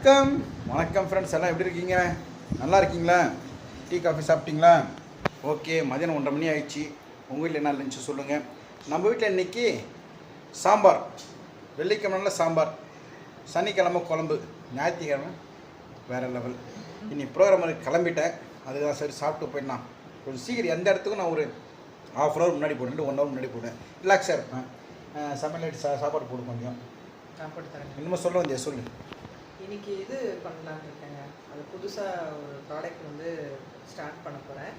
வணக்கம் வணக்கம் ஃப்ரெண்ட்ஸ், எல்லாம் எப்படி இருக்கீங்க? நல்லா இருக்கீங்களா? டீ காஃபி சாப்பிட்டீங்களா? ஓகே, மதியானம் 1:30 மணி ஆயிடுச்சு. உங்கள் வீட்டில் என்ன இருந்துச்சு சொல்லுங்கள். நம்ம வீட்டில் இன்றைக்கி சாம்பார், வெள்ளிக்கிழமை சாம்பார், சனிக்கிழமை குழம்பு, ஞாயிற்றுக்கிழமை வேறு லெவல். இன்னைக்கு ப்ரோக்ராம் கிளம்பிட்டேன், அதுதான் சரி சாப்பிட்டு போயிடலாம். கொஞ்சம் சீக்கிரம் எந்த இடத்துக்கும் நான் ஒரு ½ hour முன்னாடி போட்டு 1 hour முன்னாடி போடுவேன், ரிலாக்ஸாக இருப்பேன். சமையல் சாப்பாடு போடு கொஞ்சம் சாப்பாடு தரேன். இன்னும் சொல்ல வந்தியா சொல்லு. இன்னைக்கு இது பண்ணலான்னு இருக்கேங்க, அது புதுசாக ஒரு ப்ராடக்ட் வந்து ஸ்டார்ட் பண்ண போகிறேன்.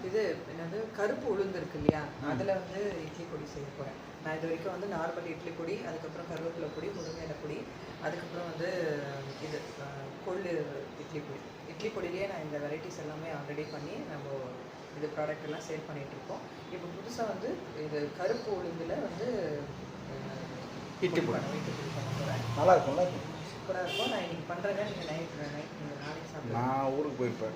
இது என்னது கருப்பு உளுந்து இருக்கு இல்லையா, அதில் வந்து இட்லி பொடி செய்ய போகிறேன். நான் இது வரைக்கும் வந்து நார்மல் இட்லி பொடி, அதுக்கப்புறம் கருவேப்பிலை பொடி, முருங்கை இலை பொடி, அதுக்கப்புறம் வந்து இது கொள்ளு இட்லி பொடியிலேயே நான் இந்த வெரைட்டிஸ் எல்லாமே ஆல்ரெடி பண்ணி நம்ம இது ப்ராடக்ட் எல்லாம் சேல் பண்ணிகிட்ருக்கோம். இப்போ புதுசாக வந்து இது கருப்பு உளுந்தில் வந்து இட்லி பொடி பண்ண போகிறேன். நல்லா இருக்கும்ல, சூப்பராக இருக்கும். நான் இன்னைக்கு பண்ணுறேங்க, நீங்கள் நீங்கள் நாளைக்கு சாப்பிடுங்க. நான் ஊருக்கு போயிருப்பேன்,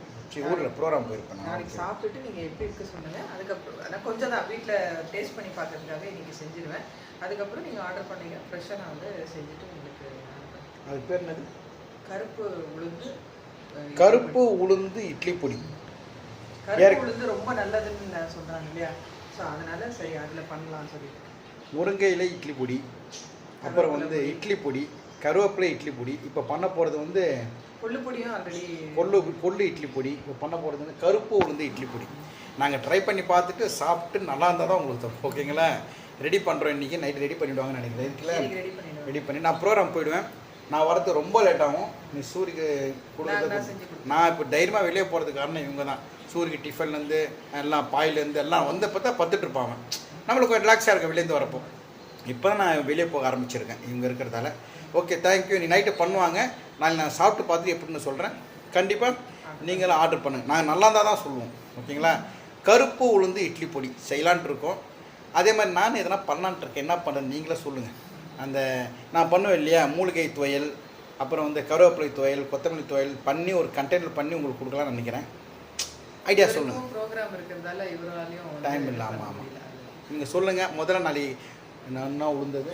ஊரில் ப்ரோக்ராம் போயிருப்பேன். நாளைக்கு சாப்பிட்டுட்டு நீங்கள் எப்படி இருக்குது சொல்லுங்கள். அதுக்கப்புறம் நான் கொஞ்சம் தான் வீட்டில் டேஸ்ட் பண்ணி பார்க்கறதுக்காக இன்றைக்கி செஞ்சுருவேன். அதுக்கப்புறம் நீங்கள் ஆர்டர் பண்ணீங்க ஃப்ரெஷ்ஷாக நான் வந்து செஞ்சுட்டு உங்களுக்கு அது பேர் என்னது? கருப்பு உளுந்து இட்லி பொடி. கருப்பு உளுந்து ரொம்ப நல்லதுன்னு சொல்கிறாங்க இல்லையா, ஸோ அதனால் சரி அதில் பண்ணலாம்னு சொல்லிட்டு முருங்கை இலை இட்லி பொடி, அப்புறம் வந்து இட்லி பொடி, கருவேப்பிலை இட்லி பொடி. இப்போ பண்ண போகிறது வந்து கொள்ளு பொடியும் ஆல்ரெடி கொள்ளு இட்லி பொடி. இப்போ பண்ண போகிறது வந்து கருப்பு உளுந்து இட்லி பொடி. நாங்கள் ட்ரை பண்ணி பார்த்துட்டு சாப்பிட்டு நல்லா இருந்தால் தான் உங்களுக்கு தரும், ஓகேங்களா? ரெடி பண்ணுறோம், இன்றைக்கி நைட்டு ரெடி பண்ணிவிடுவாங்கன்னு நினைக்கிறேன். ரெடி பண்ணி நான் ப்ரோக்ராம் போயிடுவேன். நான் வரது ரொம்ப லேட் ஆகும். நீ சூரிக்கு கொடுக்குறது நான் இப்போ தைரியமாக வெளியே போகிறதுக்கு காரணம் இவங்க தான். சூரிக்கு டிஃபன்லேருந்து எல்லாம் பாயிலேருந்து எல்லாம் வந்து பார்த்தா பத்துட்டு இருப்பாங்க. நம்மளுக்கு கொஞ்சம் ரிலாக்ஸாக இருக்கும் வெளியேருந்து வரப்போ. இப்போ தான் நான் வெளியே போக ஆரம்பிச்சிருக்கேன் இவங்க இருக்கிறதால. Okay, thank you. நீ நைட்டு பண்ணுவாங்க, நான் சாப்பிட்டு பார்த்துட்டு எப்படின்னு சொல்கிறேன். கண்டிப்பாக நீங்களும் ஆர்டர் பண்ணுங்கள். நாங்கள் நல்லா இருந்தால் தான் சொல்லுவோம், ஓகேங்களா? கருப்பு உளுந்து இட்லி பொடி செய்யலான்ட்டு இருக்கோம். அதே மாதிரி நான் எதனா பண்ணலான்ட்டு இருக்கேன். என்ன பண்ணுறது நீங்களே சொல்லுங்கள். அந்த நான் பண்ணுவேன் இல்லையா, மூலிகை துவையல், அப்புறம் வந்து கருவேப்பிலை துவையல், கொத்தமல்லி துவையல் பண்ணி ஒரு கண்டெய்னர் பண்ணி உங்களுக்கு கொடுக்கலாம்னு நினைக்கிறேன். ஐடியா சொல்லுங்கள். ப்ரோக்ராம் இருக்கிறதால இவராலையும் டைம் இல்லாமல். ஆமாம், நீங்கள் சொல்லுங்கள். முதல்ல நாளைக்கு என்ன உளுந்தது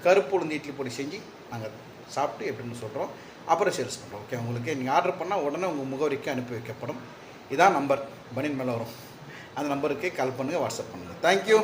கருப்பு உளுந்து இட்லி பொடி செஞ்சு நாங்கள் சாப்பிட்டு எப்படின்னு சொல்கிறோம், அப்புறம் சேல்ஸ் பண்ணுறோம். ஓகே, உங்களுக்கு நீங்கள் ஆர்டர் பண்ணால் உடனே உங்கள் முகவரிக்கு அனுப்பி வைக்கப்படும். இதான் நம்பர் பனியன் மேலே வரும். அந்த நம்பருக்கு கால் பண்ணுங்கள், வாட்ஸ்அப் பண்ணுங்கள். தேங்க்யூ.